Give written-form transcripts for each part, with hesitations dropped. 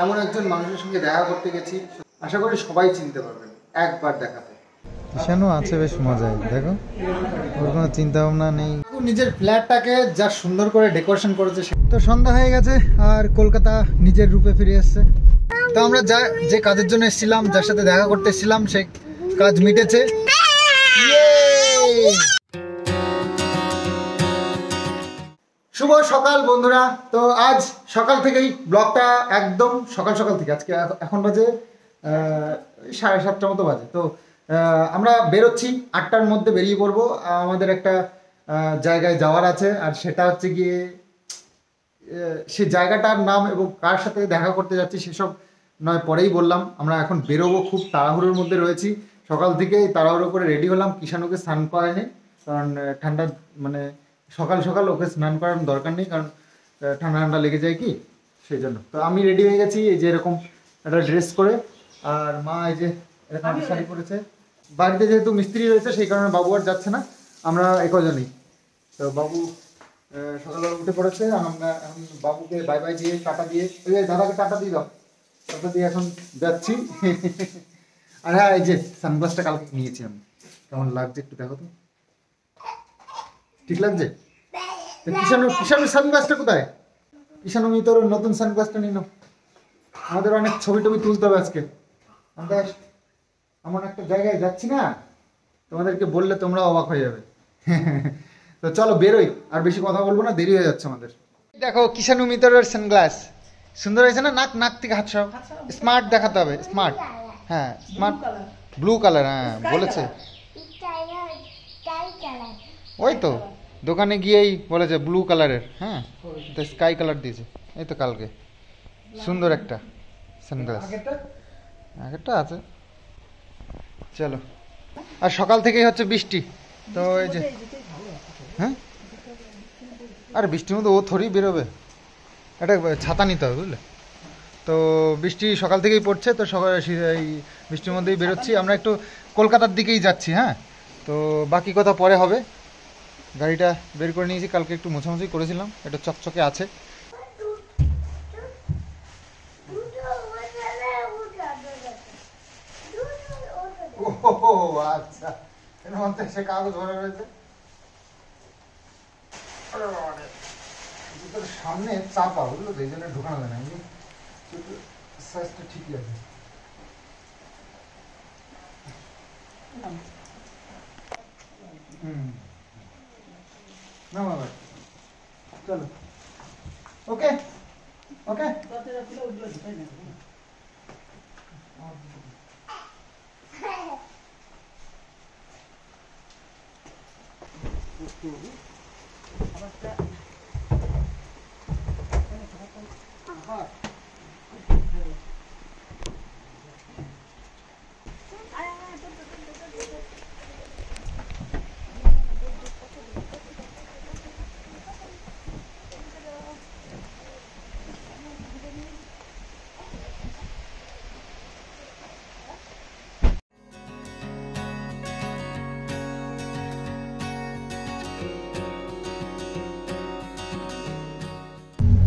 এমন একজন মানুষের সঙ্গে দেখা করতে গেছি, আশা করি সবাই চিনতে পারবেন একবার দেখাতে। কিষানও আছে বেশ মজায়, দেখো ওর কোনো চিন্তা ভাবনা নেই, নিজের ফ্ল্যাটটাকে যা সুন্দর করে ডেকোরেশন করেছে। তো সন্ধ্যা হয়ে গেছে আর কলকাতা নিজের রূপে ফিরে এসছে। তো আমরা যে কাজের জন্য এসেছিলাম, যার সাথে দেখা করতে এসেছিলাম, সেই কাজ মিটেছে। শুভ সকাল বন্ধুরা। তো আজ সকাল থেকেই ব্লগটা একদম সকাল থেকে, আজকে এখন বাজে 7:30 মতো বাজে। তো আমরা বেরোচ্ছি, 8টার মধ্যে বেরিয়ে পড়বো। আমাদের একটা জায়গায় যাওয়ার আছে, আর সেটা হচ্ছে গিয়ে সেই জায়গাটার নাম এবং কার সাথে দেখা করতে যাচ্ছি সেসব নয় পরেই বললাম। আমরা এখন বেরোবো, খুব তাড়াহুড়োর মধ্যে রয়েছি। সকাল থেকেই তাড়াহুড়ো করে রেডি হলাম। কিষানুকে স্নান করায়নি, কারণ ঠান্ডা মানে সকাল ওকে স্নান করানোর দরকার নেই, কারণ ঠান্ডা লেগে যায় কি, সেই জন্য। তো আমি রেডি হয়ে গেছি এই যে এরকম একটা ড্রেস করে, আর মা এই যে এরকম শাড়ি পরেছে। বাড়িতে যেহেতু মিস্ত্রি রয়েছে সেই কারণে বাবু আর যাচ্ছে না, আমরা একজনই। তো বাবু সকালবেলা উঠে পড়েছে, আমরা এখন বাবুকে বাই বাই দিয়ে টাটা দিয়ে, ওই যে দাদাকে টাটা দিয়ে দাও, টাটা দিয়ে এখন যাচ্ছি। আর হ্যাঁ, এই যে সানগ্লাসটা কালকে নিয়েছি আমি, কেমন লাগছে একটু দেখো তো, ঠিক লাগছে? কিষানুর সানগ্লাসটা কোথায়? কিষানু মি তোর নতুন সানগ্লাসটা নিল। আমাদের অনেক ছবি টবি তুলতে হবে আজকে। আমরা এমন একটা জায়গায় যাচ্ছি না, তোমাদেরকে বললে তোমরা অবাক হয়ে যাবে। তো চলো বেরোই, আর বেশি কথা বলবো না, দেরি হয়ে যাচ্ছে আমাদের। দেখো কিষানু মিতরের সানগ্লাস সুন্দর হয়েছে না? নাক থেকে হাত সব স্মার্ট দেখাতে হবে, স্মার্ট। হ্যাঁ স্মার্ট, ব্লু কালার, হ্যাঁ বলেছে। ওই তো দোকানে গিয়েই বলেছে ব্লু কালারের, হ্যাঁ তো স্কাই কালার দিয়েছে। এই তো কালকে সুন্দর একটা সানগ্লাস, আগেরটা আছে। চলো, আর সকাল থেকেই হচ্ছে বৃষ্টি, তো এই যে হ্যাঁ, আর বৃষ্টির মধ্যে ও থোড়ি বেরোবে, একটা ছাতা নিতে হবে বুঝলে। তো বৃষ্টি সকাল থেকেই পড়ছে, তো সকাল এই বৃষ্টির মধ্যেই বেরোচ্ছি। আমরা একটু কলকাতার দিকেই যাচ্ছি, হ্যাঁ তো বাকি কথা পরে হবে। গাড়িটা বের করে নিয়েছি, কালকে একটু মোছামুছি করেছিলাম, একটু চকচকে আছে। ও আচ্ছা, সে কাগজ ভরা রয়েছে। সামনে চাপা বুঝলো তো, এই জন্য ঢোকানো যায় না। সাইজটা ঠিকই আছে। না বাবা, চলো, ওকে ওকে।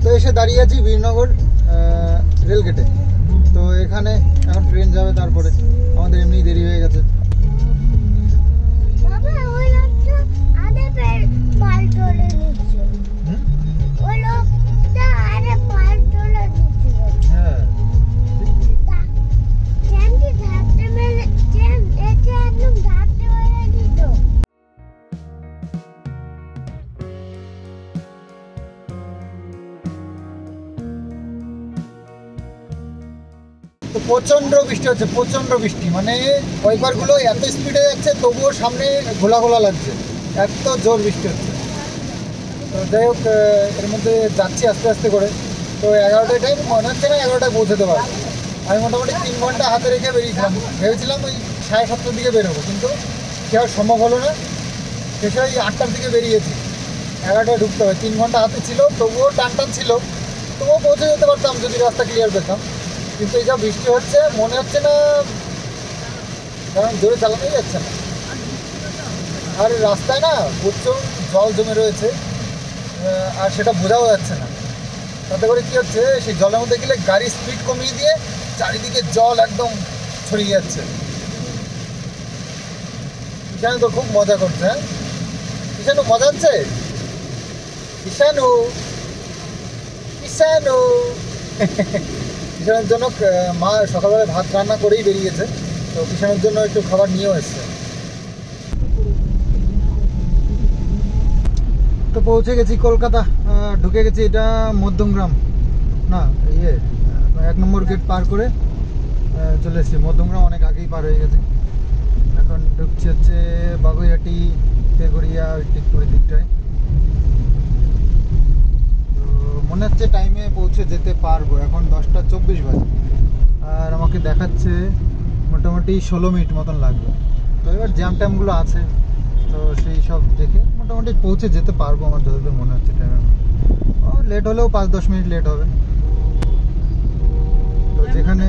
তো এসে দাঁড়িয়ে আছি বীরনগর রেলগেটে। তো এখানে এখন ট্রেন যাবে, তারপরে আমাদের এমনি দেরি হয়ে গেছে। তো প্রচণ্ড বৃষ্টি হচ্ছে, প্রচণ্ড বৃষ্টি, মানে ওয়াইপারগুলো এত স্পিডে যাচ্ছে তবুও সামনে ঘোলা লাগছে, এত জোর বৃষ্টি হচ্ছে। তো যাই হোক, এর মধ্যে যাচ্ছি আস্তে করে। তো 11টায় টাইম, মনে হচ্ছে না 11টায় পৌঁছতে পারবো। আমি মোটামুটি 3 ঘন্টা হাতে রেখে বেরিয়েছিলাম, ভেবেছিলাম ওই 7:30টার দিকে বেরোবো, কিন্তু কি আর সম্ভব হলো না। শেষে ওই 8টার দিকে বেরিয়েছি, 11টায় ঢুকতে হবে। 3 ঘন্টা হাতে ছিল, তবুও টান ছিল, তবুও পৌঁছে যেতে পারতাম যদি রাস্তা ক্লিয়ার পেতাম। কিন্তু এই যা বৃষ্টি হচ্ছে, মনে হচ্ছে না, কারণ জোরে চালানোই যাচ্ছে না। আর রাস্তায় না প্রচুর জল জমে রয়েছে, আর সেটা বোঝাও যাচ্ছে না। তাতে করে কি হচ্ছে, সেই জলের মধ্যে গেলে গাড়ির স্পিড কমিয়ে দিয়ে চারিদিকে জল একদম ছড়িয়ে যাচ্ছে। কিষানু তো খুব মজা করছে। হ্যাঁ কিষানু মজা হচ্ছে? কিষানু কিষানু কিষানের জন্য মা সকালবেলা ভাত রান্না করেই বেরিয়েছে, তো কিষানের জন্য একটু খাবার নিয়েও এসছে। তো পৌঁছে গেছি কলকাতা, ঢুকে গেছি। এটা মধ্যমগ্রাম না, 1 নম্বর গেট পার করে চলে এসেছি। মধ্যমগ্রাম অনেক আগেই পার হয়ে গেছে। এখন ঢুকছি হচ্ছে বাগুইহাটি, তেঘড়িয়া, ওই দিকটায়। তো মনে হচ্ছে টাইমে পৌঁছে যেতে পারবো। এখন 10:24 বাজে আর আমাকে দেখাচ্ছে মোটামুটি 16 মিনিট মতন লাগবে। তো এবার জ্যাম ট্যামগুলো আছে, তো সেই সব দেখে মোটামুটি পৌঁছে যেতে পারবো আমার যতদূর মনে হচ্ছে। টাইমে লেট হলেও 5-10 মিনিট লেট হবে। তো যেখানে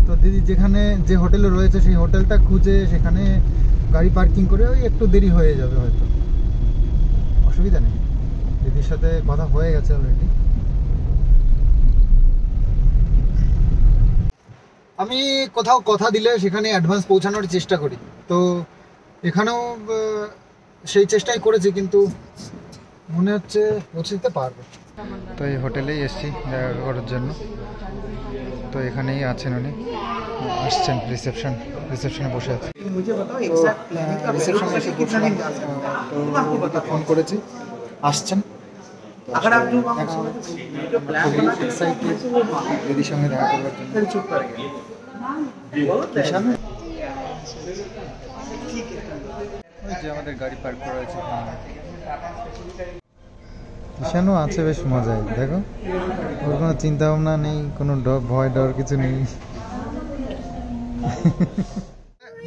তো দিদি যেখানে যে হোটেলে রয়েছে সেই হোটেলটা খুঁজে সেখানে গাড়ি পার্কিং করে ওই একটু দেরি হয়ে যাবে হয়তো, অসুবিধা নেই। দিদির সাথে কথা হয়ে গেছে অলরেডি। আমি কোথাও কথা দিলে সেখানে অ্যাডভান্স পৌঁছানোর চেষ্টা করি, তো এখানেও সেই চেষ্টাই করেছি, কিন্তু মনে হচ্ছে পৌঁছে দিতে পারবো। তো এই হোটেলেই এসেছি দেখা করার জন্য। তো এখানেই আছেন উনি, আসছেন রিসেপশনে বসে আছে। রিসেপশনে এসে বসলাম, তো ফোন করেছি, আসছেন। দিদির সঙ্গে দেখা করার জন্য। আমাদের গাড়ি পার্ক করা হয়েছে। কিষানু আছে বেশ মজায়, দেখো ওর কোনো চিন্তা ভাবনা নেই, কোনো ভয় ডর কিছু নেই।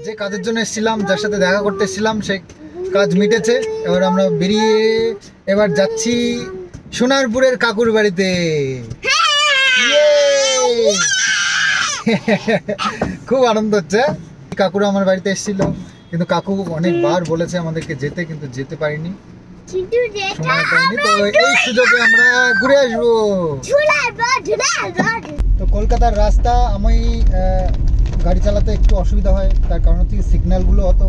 যে কাজের জন্য এসেছিলাম, যার সাথে দেখা করতে এসেছিলাম, সে কাজ মিটেছে। এবার আমরা বেরিয়ে এবার যাচ্ছি সোনারপুরের কাকুর বাড়িতে। খুব আনন্দ হচ্ছে। কাকুরা আমার বাড়িতে এসেছিল, কিন্তু কাকু অনেকবার বলেছে আমাদেরকে যেতে, কিন্তু যেতে পারিনি, সময় পাইনি। তো এই সুযোগে আমরা ঘুরে আসবো। তো কলকাতার রাস্তা আমি গাড়ি চালাতে একটু অসুবিধা হয়, তার কারণ হচ্ছে সিগন্যালগুলো অত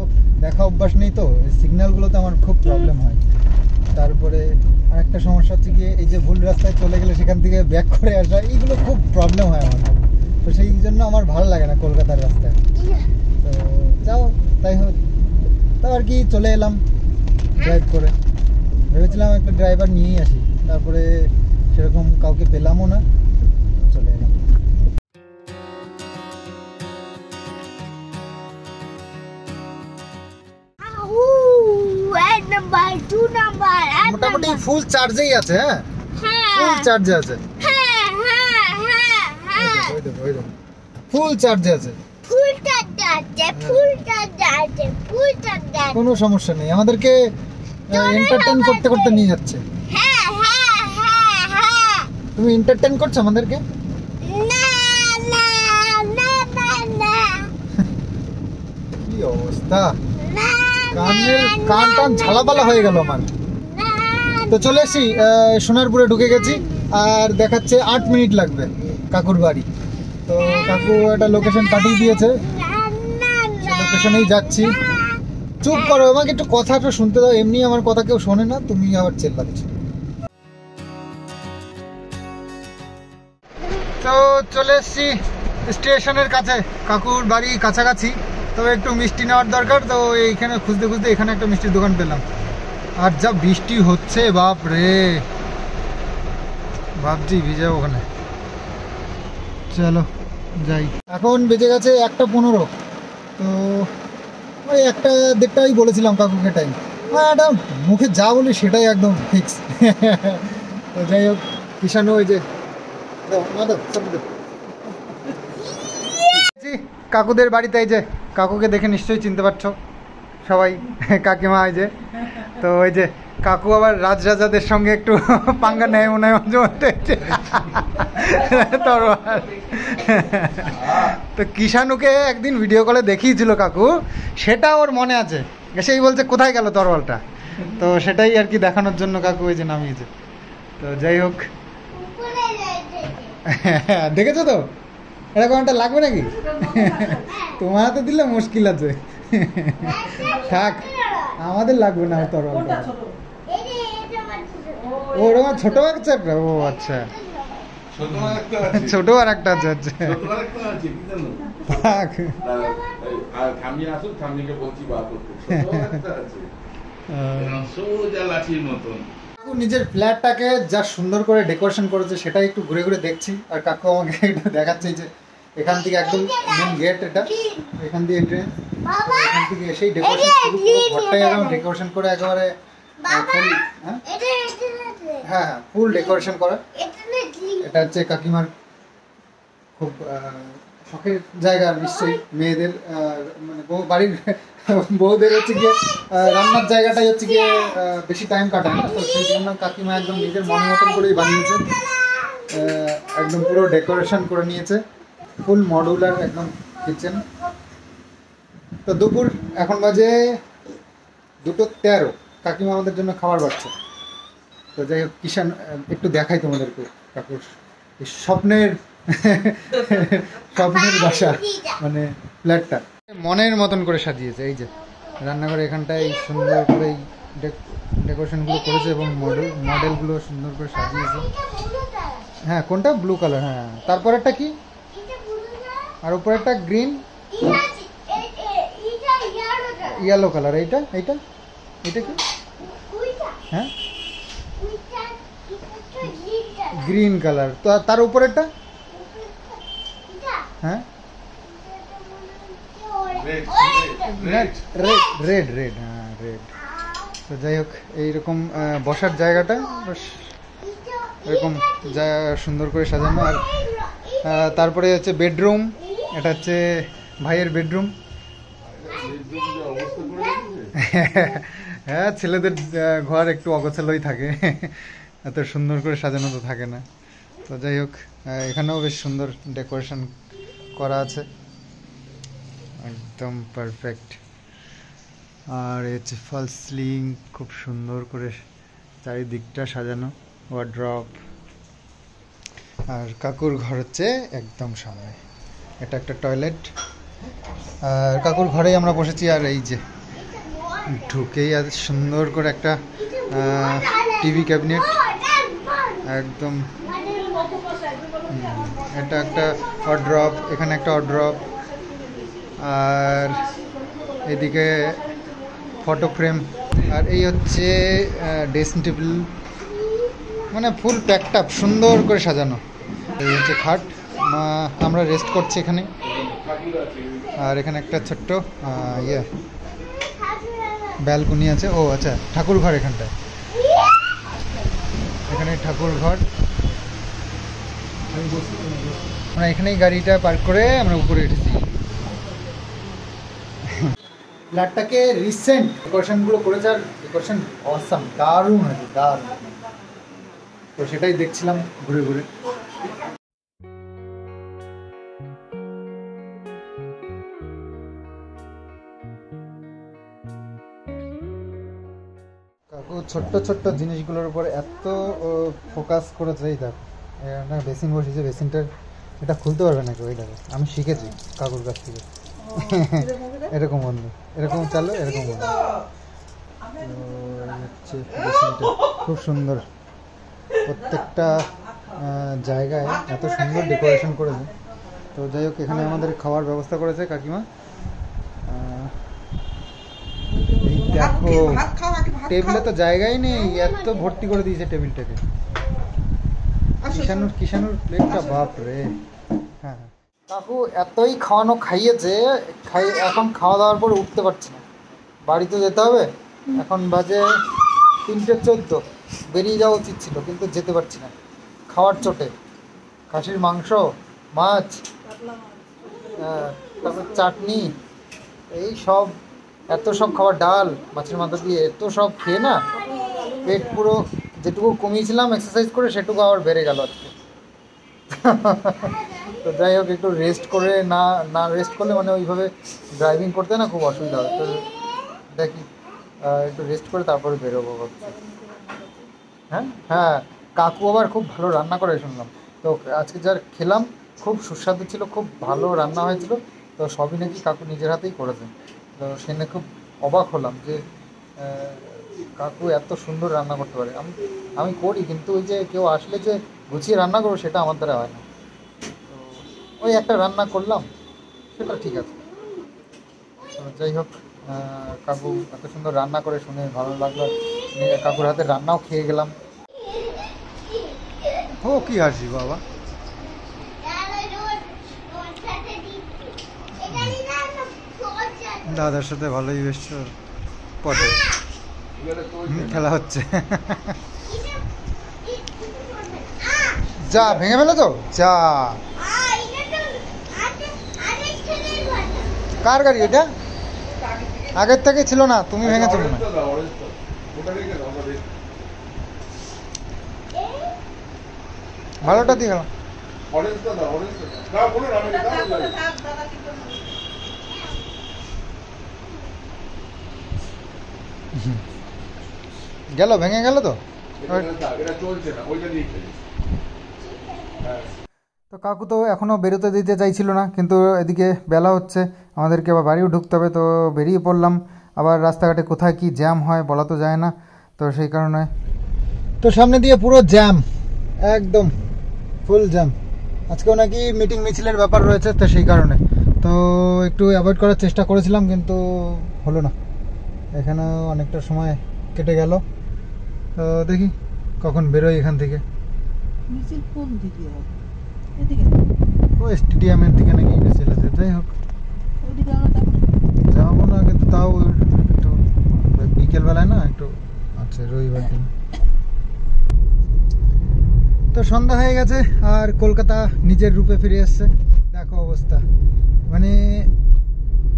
দেখা অভ্যাস নেই, তো সিগন্যালগুলোতে আমার খুব প্রবলেম হয়। তারপরে আরেকটা সমস্যা হচ্ছে গিয়ে এই যে ভুল রাস্তায় চলে গেলে সেখান থেকে ব্যাক করে আসা, এইগুলো খুব প্রবলেম হয় আমার। তো সেই জন্য আমার ভালো লাগে না কলকাতার রাস্তায়। তো যাও তাই হোক, তাও আর কি চলে এলাম ড্রাইভ করে। ভেবেছিলাম একটা ড্রাইভার নিয়েই আসি, তারপরে সেরকম কাউকে পেলামও না, চলে এলাম। মোটামুটি ফুল চার্জেই আছে। হ্যাঁ ফুল চার্জে আছে, ফুল চার্জে আছে, কোনো সমস্যা নেই। আমাদেরকে এন্টারটেইন করতে করতে নিয়ে যাচ্ছে। তুমি এন্টারটেইন করছো আমাদেরকে? কি অবস্থা, কান টান ঝালাপালা হয়ে গেল আমার। তো চলে এসি, সোনারপুরে ঢুকে গেছি, আর দেখাচ্ছে 8 মিনিট লাগবে কাকুর বাড়ি। তো কাকু একটা লোকেশন পাঠিয়ে দিয়েছে, সেই লোকেশনেই যাচ্ছি। চুপ করো, আমাকে একটু কথাটা শুনতে দাও, এমনি আমার কথা কেউ শোনে না, তুমি আবার চেল্লাচ্ছ। তো চলে এসছি স্টেশনের কাছে, কাকুর বাড়ি কাছাকাছি। তবে একটু মিষ্টি নেওয়ার দরকার, তো এইখানে খুঁজতে খুঁজতে এখানে একটা মিষ্টির দোকান পেলাম। আর যা বৃষ্টি হচ্ছে বাপ রে, ভাবছি ভিজে ওখানে। চলো যাই। এখন বেজে গেছে 1:15। তো ওই 1:30 বলেছিলাম কাকুকে টাইম। এটা মুখে যা বলি সেটাই একদম ফিক্স। তো যাই হোক, কিষানু ওই যে কাকুদের বাড়িতে, এই যে কাকুকে দেখে নিশ্চয়ই চিনতে পারছো সবাই, কাকিমা। এই যে, তো ওই যে কাকু আবার রাজরাজাদের সঙ্গে একটু পাঙ্গা নেয় মনে হয় মাঝে মধ্যে। তরোয়াল। তো কিষানুকে একদিন ভিডিও কলে দেখিয়েছিল কাকু, সেটা ওর মনে আছে। সেই বলছে কোথায় গেল তরোয়ালটা, তো সেটাই আর কি দেখানোর জন্য কাকু ওই যে নামিয়েছে। তো যাই হোক, দেখেছো তো, এরকম একটা লাগবে নাকি? তোমার হাতে দিলে মুশকিল আছে। থাক, আমাদের লাগবে না তরল। ওরকম ছোট বাচ্চাটা? ও আচ্ছা, ছোট আর একটা আছে। আচ্ছা থাক। নিজের ফ্ল্যাটটাকে যা সুন্দর করে ডেকোরেশন করেছে সেটাই একটু ঘুরে ঘুরে দেখছি। আর কাকু আমাকে একটু দেখাচ্ছে যে এখান থেকে একদম মেন গেট, এটা এখান দিয়ে এন্ট্রি, এখান থেকে এসেই ডেকোরেশন, ঘরটাই একদম ডেকোরেশন করে একেবারে ফুল। হ্যাঁ হ্যাঁ, ফুল ডেকোরেশন করা। এটা হচ্ছে কাকিমার খুব শখের জায়গা নিশ্চয়ই, মেয়েদের মানে বাড়ির বউদের হচ্ছে গিয়ে রান্নার জায়গাটাই হচ্ছে গিয়ে বেশি টাইম কাটায় না, তো সেই জন্য কাকিমা একদম নিজের মন মতন করেই বানিয়েছে, একদম পুরো ডেকোরেশন করে নিয়েছে, ফুল মডুলার একদম কিচেন। তো দুপুর এখন বাজে 2:13, কাকিমা আমাদের জন্য খাবার বাড়ছে। তো যাই হোক, কিষান একটু দেখাই তোমাদেরকে কাকুর স্বপ্নের স্বপ্নের বাসা, মানে ফ্ল্যাটটা মনের মতন করে সাজিয়েছে। এই যে রান্নাঘরে এখানটায় সুন্দর করে ডেকোরেশনগুলো করেছে এবং মডেলগুলো সুন্দর করে সাজিয়েছে। হ্যাঁ, কোনটা? Blue colour. হ্যাঁ, তারপরেরটা কি? আর উপরেরটা গ্রিন, ইয়েলো কালার। এইটা এইটা এটা কি? হ্যাঁ, গ্রিন কালার। তো তার উপরেরটা? হ্যাঁ, রেড রেড রেড। হ্যাঁ, রেড। তো যাই হোক, এইরকম বসার জায়গাটা বেশ এরকম সুন্দর করে সাজানো। আর তারপরে হচ্ছে বেডরুম, এটা হচ্ছে ভাইয়ের বেডরুম। হ্যাঁ, ছেলেদের ঘর একটু অগোছালোই থাকে, এত সুন্দর করে সাজানো তো থাকে না। তো যাই হোক, এখানেও বেশ সুন্দর ডেকোরেশন করা আছে, একদম পারফেক্ট। আর হচ্ছে ফল সিলিং, খুব সুন্দর করে চারিদিকটা সাজানো, ওয়ার্ড্রপ। আর কাকুর ঘর হচ্ছে একদম সামনে, এটা একটা টয়লেট। আর কাকুর ঘরেই আমরা বসেছি। আর এই যে ঢুকেই আর সুন্দর করে একটা টিভি ক্যাবিনেট, একদম। এটা একটা ওয়ার্ড্রপ, এখানে একটা ওয়ার্ড্রপ। আর এদিকে ফটো ফ্রেম। আর এই হচ্ছে ড্রেসিং টেবিল, মানে ফুল প্যাকড আপ, সুন্দর করে সাজানো। এই হচ্ছে খাট, আমরা রেস্ট করছি এখানে। আর এখানে একটা ছোট্ট ব্যালকনি আছে। ও আচ্ছা, ঠাকুর ঘর এখানটায়, এখানে ঠাকুর ঘর। আমরা এখানেই গাড়িটা পার্ক করে আমরা উপরে উঠেছি। ফ্ল্যাটটাকে রিসেন্ট ডেকোরেশনগুলো করেছে, আর ডেকোরেশন অসাম, দারুণ হয়েছে, দারুণ। তো সেটাই দেখছিলাম ঘুরে ঘুরে। কাকু ছোট্ট ছোট্ট জিনিসগুলোর উপর এত ফোকাস করেছে। এই দেখো, একটা বেসিন বসেছে, বেসিনটার এটা খুলতে পারবে নাকি? ওই দেখো, আমি শিখেছি কাকুর কাছ থেকে। এরকম বন্ধু, এরকম চালো, এরকম বন্ধু। হচ্ছে বেসিনটা খুব সুন্দর, প্রত্যেকটা জায়গায় এত সুন্দর ডেকোরেশন করেছে। তো যাই হোক, এখানে আমাদের খাওয়ার ব্যবস্থা করেছে কাকিমা। দেখো, টেবিলে তো জায়গাই নেই, এত ভর্তি করে দিয়েছে টেবিলটাকে। কিষানুর প্লেটটা, বাপ রে। হ্যাঁ, কাকু এতই খাওয়ানো খাইয়েছে, এখন খাওয়া দাওয়ার পর উঠতে পারছি না, বাড়িতে যেতে হবে। এখন বাজে 3:14, বেরিয়ে যাওয়া উচিত ছিল কিন্তু যেতে পারছি না খাওয়ার চোটে। খাসির মাংস, মাছ, তারপর চাটনি, এই সব এত সব খাবার, ডাল, মাছের মাথা দিয়ে এত সব খেয়ে না পেট পুরো, যেটুকু কমিয়েছিলাম এক্সারসাইজ করে সেটুকু আবার বেড়ে গেল আজকে। তো যাই হোক, একটু রেস্ট করে, না রেস্ট করলে মানে ওইভাবে ড্রাইভিং করতে না খুব অসুবিধা হয়। তো দেখি একটু রেস্ট করে তারপরে বেরোবো ভাবছি। হ্যাঁ হ্যাঁ, কাকু আবার খুব ভালো রান্না করে শুনলাম। তো আজকে যার খেলাম খুব সুস্বাদু ছিল, খুব ভালো রান্না হয়েছিল। তো সবই নাকি কাকু নিজের হাতেই করেছে। তো সেখানে খুব অবাক হলাম যে কাকু এত সুন্দর রান্না করতে পারে। আমি করি, কিন্তু ওই যে কেউ আসলে যে গুছিয়ে রান্না করবো সেটা আমার দ্বারা হয় না। তো ওই একটা রান্না করলাম, সেটা ঠিক আছে। তো যাই হোক, কাকু এত সুন্দর রান্না করে শুনে ভালো লাগলো। কাকুর হাতে রান্নাও খেয়ে গেলাম। ও কি আসি বাবা, দাদার সাথে ভালোই বেশ পটে খেলা হচ্ছে। যা ভেঙে ফেলে তো যা। কার গাড়ি এটা? আগের থেকে ছিল না, তুমি ভেঙেছো মনে হয়। ভালোটা দিয়ে গেলাম। গেল, ভেঙে গেল তো। তো কাকু তো এখনও বেরোতে দিতে চাইছিল না, কিন্তু এদিকে বেলা হচ্ছে, আমাদেরকে আবার বাড়িও ঢুকতে হবে। তো বেরিয়ে পড়লাম। আবার রাস্তাঘাটে কোথায় কি জ্যাম হয় বলা তো যায় না, তো সেই কারণে তো সামনে দিয়ে পুরো জ্যাম, একদম ফুল জ্যাম। আজকেও নাকি মিটিং মিছিলের ব্যাপার রয়েছে, তো সেই কারণে তো একটু অ্যাভয়েড করার চেষ্টা করেছিলাম, কিন্তু হলো না। এখানেও অনেকটা সময় কেটে গেল। তো দেখি কখন বেরোই এখান থেকে। মিছিল কোন দিকে হবে? এদিকে? ও স্টেডিয়ামের দিকে নাকি মিছিল আছে। যাই হোক, ওইদিকে আমরা যাবো না? যাবো না, কিন্তু তাও একটু বিকেলবেলায় না একটু আছে, রবিবার দিন। তো সন্ধ্যা হয়ে গেছে আর কলকাতা নিজের রূপে ফিরে এসছে। দেখো অবস্থা, মানে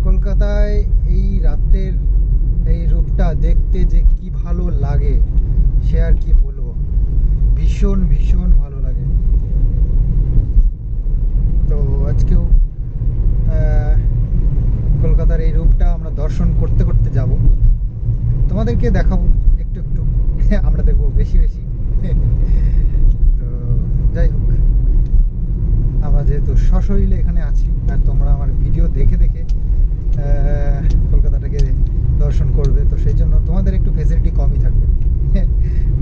কলকাতায় এই রাতের এই রূপটা দেখতে যে কি ভালো লাগে সে আর কি বলবো, ভীষণ ভীষণ ভালো লাগে। তো আজকেও কলকাতার এই রূপটা আমরা দর্শন করতে করতে যাব, তোমাদেরকে দেখাবো একটু একটু। আমরা দেখবো বেশি বেশি। তো যাই হোক, আমরা যেহেতু সশরীরে এখানে আছি আর তোমরা আমার ভিডিও দেখে দেখে কলকাতাটাকে দর্শন করবে, তো সেই জন্য তোমাদের একটু ফেসিলিটি কমই থাকবে।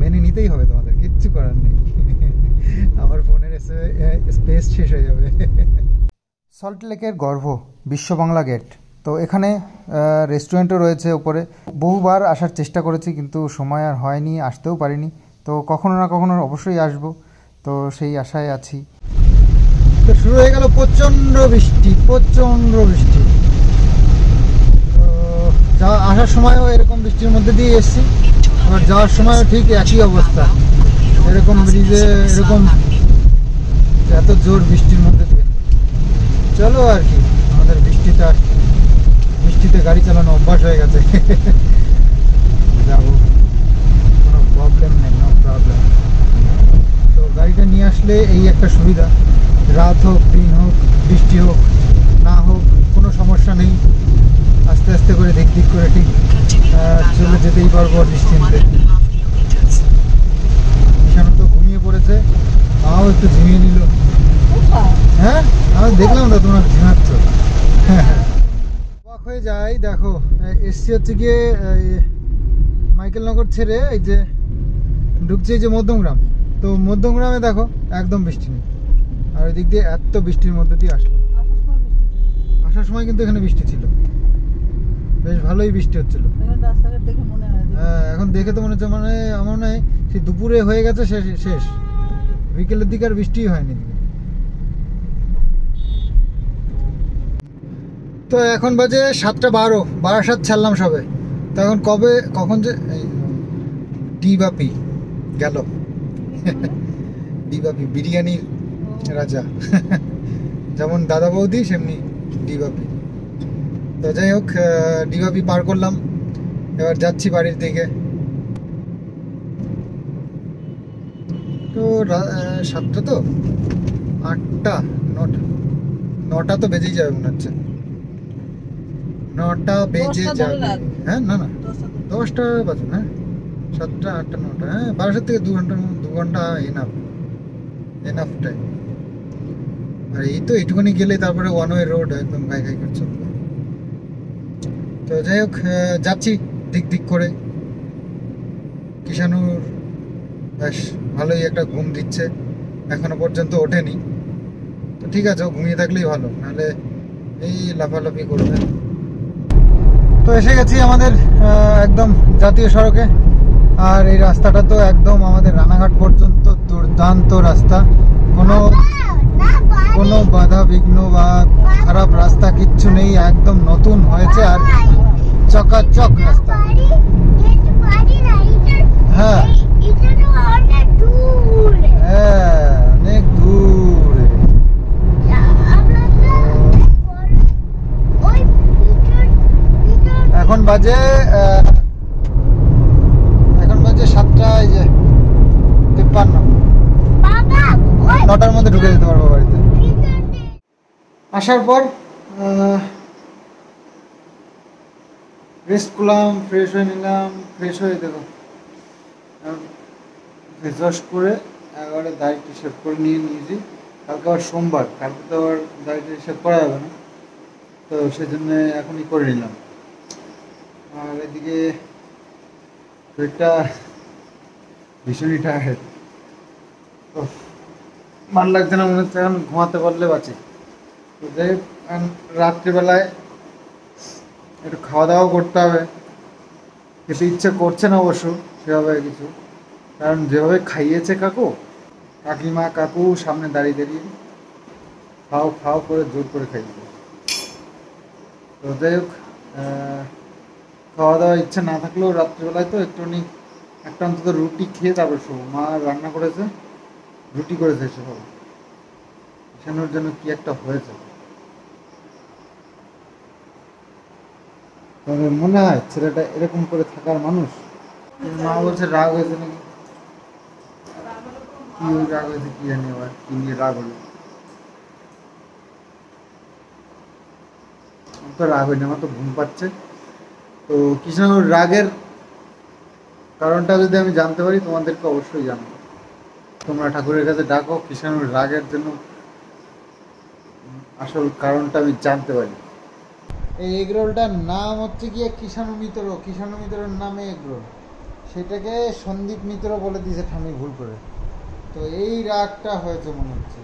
মেনে নিতেই হবে, তোমাদের কিচ্ছু করার নেই। আমার ফোনের স্পেস শেষ হয়ে যাবে। সল্টলেকের গর্ভ বিশ্ব বাংলা গেট। তো এখানে রেস্টুরেন্টও রয়েছে উপরে। বহুবার আসার চেষ্টা করেছি, কিন্তু সময় আর হয়নি, আসতেও পারিনি। তো কখনো না কখনো অবশ্যই আসবো, তো সেই আশায় আছি। তো শুরু হয়ে গেল প্রচণ্ড বৃষ্টি, প্রচণ্ড বৃষ্টি। তো আসার সময়ও এরকম বৃষ্টির মধ্যে দিয়ে এসেছি, আবার যাওয়ার সময়ও ঠিক একই অবস্থা, এরকম ব্রিজে এরকম এত জোর বৃষ্টির মধ্যে দিয়ে। চলো আর কি, আমাদের বৃষ্টিতে গাড়ি চালানো অভ্যাস হয়ে গেছে। যাবো, কোনো প্রবলেম নেই, নো প্রবলেম। তো গাড়িটা নিয়ে আসলে এই একটা সুবিধা, রাত হোক দিন হোক বৃষ্টি হোক না হোক কোনো সমস্যা নেই, আস্তে আস্তে করে দিক দিক করে ঠিক চলে যেতেই পারবো নিশ্চিন্তে। ঈশান তো ঘুমিয়ে পড়েছে, মাও একটু ঝিমিয়ে নিল। হ্যাঁ, আমি দেখলাম তো তোমরা ঝিমাচ্ছ। অবাক হয়ে যাই, দেখো এসছি হচ্ছে গিয়ে মাইকেলনগর ছেড়ে এই যে ঢুকছে এই যে মধ্যমগ্রাম। তো মধ্যমগ্রামে দেখো একদম বৃষ্টি নেই, আর ওই দিক দিয়ে এত বৃষ্টির মধ্যে দিয়ে আসলাম। আসার সময় কিন্তু এখানে বৃষ্টি ছিল, বেশ ভালোই বৃষ্টি হচ্ছিল। হ্যাঁ, এখন দেখে তো মনে হচ্ছে, মানে আমার মনে হয় সেই দুপুরে হয়ে গেছে শেষ, বিকেলের দিকে আর বৃষ্টিই হয়নি। তো এখন বাজে 7:12, বারাসাত ছাড়লাম সবে। তো এখন কখন যে ডিবাপি গেল। ডিবাপি বিরিয়ানির রাজা, যেমন দাদা বৌদি সেমনি ডিবাপি। তো যাই হোক, ডিবাপি পার করলাম, এবার যাচ্ছি বাড়ির দিকে। তো 7টা তো 8টা 9টা তো বেজেই যাবে মনে হচ্ছে, 9টা বেজে যাবে। হ্যাঁ না 10টা বাজে। হ্যাঁ 7টা 8টা 9টা, হ্যাঁ 12 থেকে 2 ঘন্টা এনাফ। Enough time. আর এই তো এইটুকুনি গেলে তারপরে ওয়ান ওয়ে রোড, একদম গাই গাই করে চলবে। তো যাই হোক, যাচ্ছি দিক দিক করে। কিষানুর বেশ ভালোই একটা ঘুম দিচ্ছে, এখনো পর্যন্ত ওঠেনি। তো ঠিক আছে, ও ঘুমিয়ে থাকলেই ভালো, নাহলে এই লাফালাফি করবে। তো এসে গেছি আমাদের একদম জাতীয় সড়কে। আর এই রাস্তাটা তো একদম আমাদের রানাঘাট পর্যন্ত দুর্দান্ত রাস্তা, কোনো বাধা বিঘ্ন বা খারাপ রাস্তা কিচ্ছু নেই, একদম নতুন হয়েছে আর চকাচক রাস্তা। হ্যাঁ হ্যাঁ, অনেক দূর। এখন বাজে 7টা 53। 9টার মধ্যে ঢুকে যেতে পারবো বাড়িতে। আসার পর রেস্ট করলাম, ফ্রেশ হয়ে নিলাম। ফ্রেশ হয়ে দেখো ফেস ওয়াশ করে একবারে দাড়িটা শেভ করে নিয়েছি। কালকে আবার সোমবার, কালকে তো আবার দাড়িটা শেভ করা যাবে না, তো সেজন্য এখনই করে নিলাম। আর এদিকে শরীরটা ভীষণই টায়ার্ড, ভালো লাগছে না, মনে হচ্ছে এখন ঘুমাতে পারলে বাঁচি। তো যাই হোক, রাত্রিবেলায় একটু খাওয়া দাওয়া করতে হবে। খেতে ইচ্ছে করছে না অবশ্য সেভাবে কিছু, কারণ যেভাবে খাইয়েছে কাকিমা কাকু সামনে দাঁড়িয়ে দাঁড়িয়ে খাও খাও করে জোর করে খাইয়েছে। তো যাই হোক, খাওয়া দাওয়ার ইচ্ছে না থাকলেও রাত্রিবেলায় তো একটুখানি একটা অন্তত রুটি খেয়ে তারপর শোবো। মা রান্না করেছে, রুটি করেছে সব, সেনোর জন্য কি একটা হয়েছে। তবে মনে হয় ছেলেটা এরকম করে থাকার মানুষ। মা বলছে রাগ হয়েছে নাকি, কি রাগ হয়েছে কি জানি, আবার কি নিয়ে রাগ হলো। আমার তো রাগ হয়নি, আমার তো ঘুম পাচ্ছে। তো কৃষ্ণর রাগের কারণটা যদি আমি জানতে পারি তোমাদেরকে অবশ্যই জানাবো। তোমরা ঠাকুরের কাছে ডাকো কৃষ্ণর রাগের জন্য আসল কারণটা আমি জানতে পারি। এই এগরোলটার নাম হচ্ছে গিয়ে কিষাণু মিত্রের নামে এগরোল, সেটাকে সন্দীপ মিত্র বলে দিয়েছে ঠামি ভুল করে। তো এই রাগটা হয়েছে মনে হচ্ছে।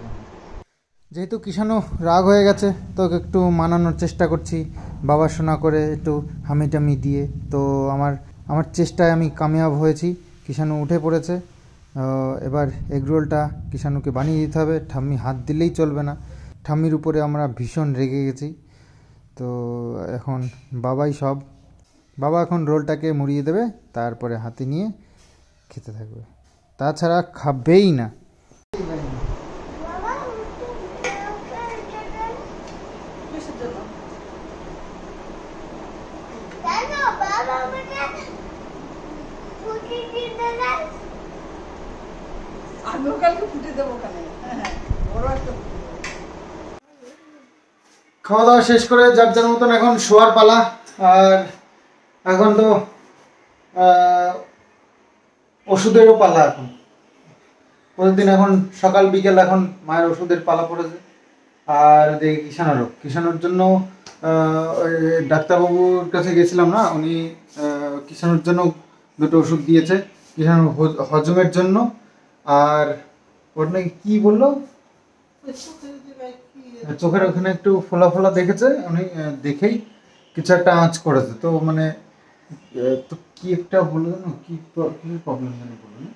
যেহেতু কিষাণু রাগ হয়ে গেছে তো ওকে একটু মানানোর চেষ্টা করছি, বাবা শোনা করে একটু হামিটামি দিয়ে। তো আমার চেষ্টায় আমি কামিয়াব হয়েছি, কিষাণু উঠে পড়েছে। এবার এগরোলটা কিষাণুকে বানিয়ে দিতে হবে, ঠাম্মি হাত দিলেই চলবে না। ঠাম্মির উপরে আমরা ভীষণ রেগে গেছি। তো এখন বাবা এখন রোলটাকে মুড়িয়ে দেবে, তারপরে হাতে নিয়ে খেতে থাকবে, তাছাড়া খাবেই না। খাওয়া দাওয়া শেষ করে যার যার মতন এখন শোয়ার পালা। আর এখন তো ওষুধেরও পালা। এখন প্রতিদিন এখন সকাল বিকেল এখন মায়ের ওষুধের পালা পড়েছে। আর দেখি কিষাণুর জন্য ওই ডাক্তারবাবুর কাছে গেছিলাম না, উনি কিষাণুর জন্য 2টো ওষুধ দিয়েছে, কিষাণুর হজমের জন্য। আর ওর নাকি কি বললো, চোখের ওখানে একটু ফোলা ফোলা দেখেছে উনি, দেখেই কিছু একটা আঁচ করেছে। তো মানে তো কি একটা বললো জানো, কি প্রবলেম জানি বললো না,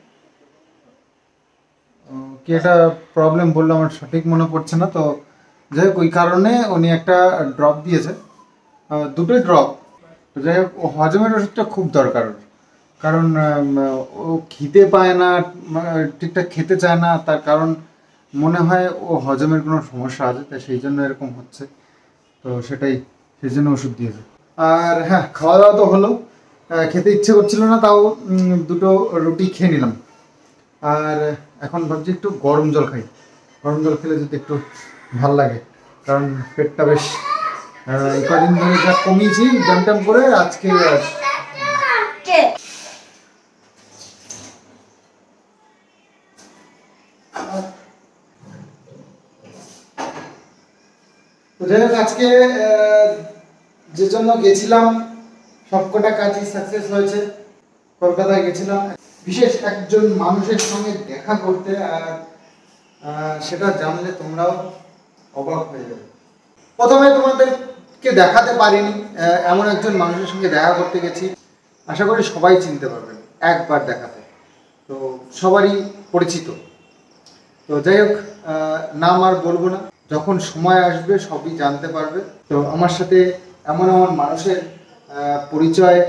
কি একটা প্রবলেম বললো, আমার সঠিক মনে পড়ছে না। তো যাই হোক, ওই কারণে উনি একটা ড্রপ দিয়েছে, 2টোই ড্রপ। তো যাই হোক, হজমের ওষুধটা খুব দরকার, কারণ ও খিদে পায় না, ঠিকঠাক খেতে চায় না, তার কারণ মনে হয় ও হজমের কোনো সমস্যা আছে, তাই সেই জন্য এরকম হচ্ছে। তো সেই জন্য ওষুধ দিয়েছে। আর হ্যাঁ, খাওয়া দাওয়া তো হলো, খেতে ইচ্ছে করছিল না, তাও 2টো রুটি খেয়ে নিলাম। আর এখন ভাবছি একটু গরম জল খাই, গরম জল খেলে যদি একটু ভাল লাগে, কারণ পেটটা বেশ এই কদিন ধরে যা কমিয়েছি ব্যায়াম করে, আজকে তো যাই হোক আজকে যে জন্য গেছিলাম সবকটা কাজই সাকসেস হয়েছে। কলকাতায় গেছিলাম বিশেষ একজন মানুষের সঙ্গে দেখা করতে, আর সেটা জানলে তোমরাও অবাক হয়ে যাবে। প্রথমে তোমাদেরকে দেখাতে পারিনি, এমন একজন মানুষের সঙ্গে দেখা করতে গেছি। আশা করি সবাই চিনতে পারবেন একবার দেখাতে, তো সবারই পরিচিত। তো যাই হোক নাম আর বলবো না, যখন সময় আসবে সবই জানতে পারবে। তো আমার সাথে এমন এমন মানুষের পরিচয়,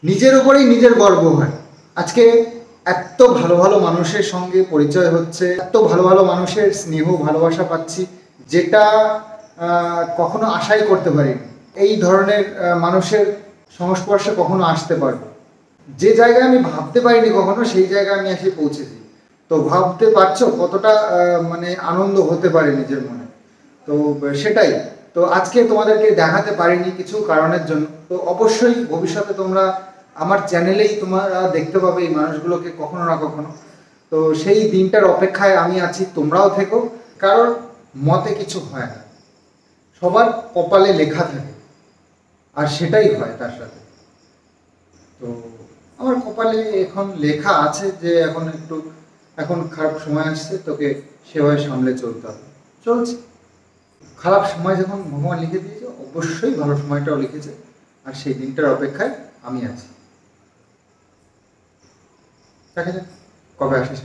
নিজের উপরেই নিজের গর্ব হয়। আজকে এত ভালো ভালো মানুষের সঙ্গে পরিচয় হচ্ছে, এত ভালো ভালো মানুষের স্নেহ ভালোবাসা পাচ্ছি, যেটা কখনো আশাই করতে পারিনি। এই ধরনের মানুষের সংস্পর্শে কখনো আসতে পারবো, যে জায়গায় আমি ভাবতে পারিনি কখনো, সেই জায়গায় আমি এসে পৌঁছেছি। তো ভাবতে পারছো কতটা মানে আনন্দ হতে পারে নিজের মনে। তো সেটাই, তো আজকে তোমাদেরকে দেখাতে পারিনি কিছু কারণের জন্য। তো অবশ্যই ভবিষ্যতে তোমরা আমার চ্যানেলেই তোমরা দেখতে পাবে এই মানুষগুলোকে কখনো না কখনো। তো সেই দিনটার অপেক্ষায় আমি আছি, তোমরাও থেকো। কারণ মতে কিছু হয় না, সবার কপালে লেখা থাকে, আর সেটাই হয় তার সাথে। তো আমার কপালে এখন লেখা আছে যে এখন খারাপ সময় আসছে, তোকে সেভাবে সামলে চলতে হবে। চলছে, খারাপ সময় যখন ভগবান লিখে দিয়েছে, অবশ্যই ভালো সময়টাও লিখেছে, আর সেই দিনটার অপেক্ষায় আমি আছি। দেখা যাক কবে আসে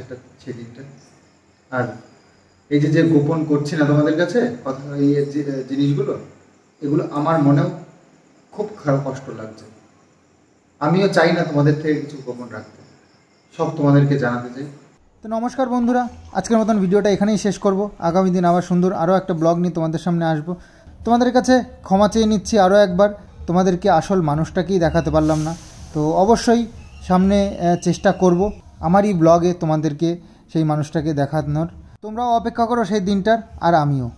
সেই দিনটা। আর এই যে গোপন করছি না তোমাদের কাছে কথা, এই যে জিনিসগুলো, এগুলো আমার মনেও খুব খারাপ কষ্ট লাগছে। আমিও চাই না তোমাদের থেকে কিছু গোপন রাখতে, সব তোমাদেরকে জানাতে চাই। তো নমস্কার বন্ধুরা, আজকের মতন ভিডিওটা এখানেই শেষ করব। আগামী দিন আবার সুন্দর আরও একটা ব্লগ নিয়ে তোমাদের সামনে আসব। তোমাদের কাছে ক্ষমা চেয়ে নিচ্ছি আরও একবার, তোমাদেরকে আসল মানুষটাকেই দেখাতে পারলাম না। তো অবশ্যই সামনে চেষ্টা করব আমারই ব্লগে তোমাদেরকে সেই মানুষটাকে দেখানোর। তোমরাও অপেক্ষা করো সেই দিনটার, আর আমিও।